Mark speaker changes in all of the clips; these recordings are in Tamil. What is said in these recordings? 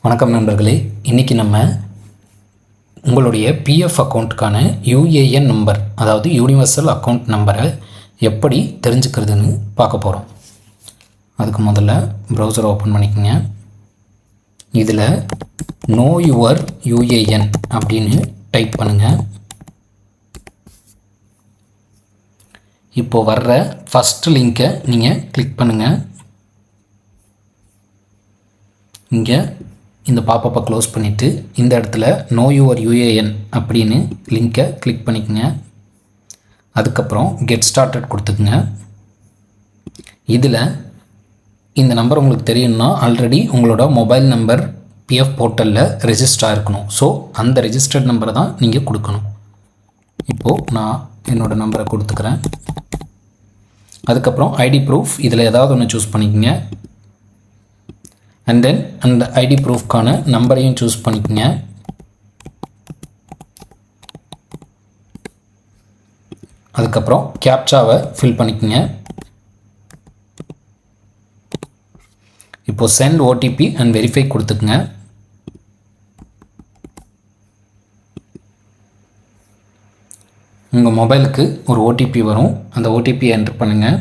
Speaker 1: வணக்கம் நண்பர்களே, இன்றைக்கி நம்ம உங்களுடைய பிஎஃப் அக்கௌண்ட்டுக்கான யூஏஎன் நம்பர், அதாவது யூனிவர்சல் அக்கௌண்ட் நம்பரை எப்படி தெரிஞ்சுக்கிறதுன்னு பார்க்க போகிறோம். அதுக்கு முதல்ல ப்ரௌசரை ஓப்பன் பண்ணிக்கோங்க. இதில் நோ யுவர் யூஏஎன் அப்படின்னு டைப் பண்ணுங்கள். இப்போது வர்ற ஃபஸ்ட்டு லிங்க்கை நீங்கள் கிளிக் பண்ணுங்கள். இங்கே இந்த பாப்பப்பை க்ளோஸ் பண்ணிவிட்டு இந்த இடத்துல நோ யுவர் யூஏஎன் அப்படின்னு லிங்க்கை கிளிக் பண்ணிக்கோங்க. அதுக்கப்புறம் கெட் ஸ்டார்டட் கொடுத்துக்குங்க. இதில் இந்த நம்பர் உங்களுக்கு தெரியும்னா ஆல்ரெடி உங்களோட மொபைல் நம்பர் பிஎஃப் போர்ட்டலில் ரெஜிஸ்டர் ஆகிருக்கணும். ஸோ அந்த ரெஜிஸ்டர்ட் நம்பரை தான் நீங்கள் கொடுக்கணும். இப்போது நான் என்னோடய நம்பரை கொடுத்துக்கிறேன். அதுக்கப்புறம் ஐடி ப்ரூஃப் இதில் ஏதாவது ஒன்று சூஸ் பண்ணிக்கோங்க. அண்ட் தென் அந்த ஐடி ப்ரூஃப்கான நம்பரையும் சூஸ் பண்ணிக்கோங்க. அதுக்கப்புறம் கேப்சாவை ஃபில் பண்ணிக்கோங்க. இப்போது சென்ட் ஓடிபி அண்ட் வெரிஃபை கொடுத்துக்குங்க. உங்கள் மொபைலுக்கு ஒரு ஓடிபி வரும். அந்த ஓடிபியை என்டர் பண்ணுங்கள்.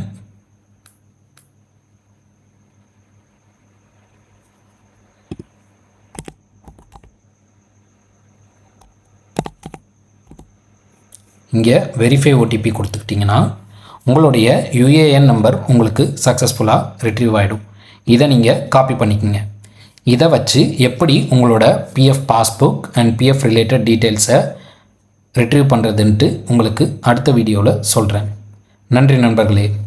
Speaker 1: இங்கே வெரிஃபை ஓடிபி கொடுத்துக்கிட்டிங்கன்னா உங்களுடைய யூஏஎன் நம்பர் உங்களுக்கு சக்ஸஸ்ஃபுல்லாக ரிட்ரீவ் ஆகிடும். இதை நீங்கள் காப்பி பண்ணிக்கோங்க. இதை வச்சு எப்படி உங்களோட PF passbook and PF related டீட்டெயில்ஸை ரிட்ரீவ் பண்ணுறதுன்ட்டு உங்களுக்கு அடுத்த வீடியோவில் சொல்கிறேன். நன்றி நண்பர்களே.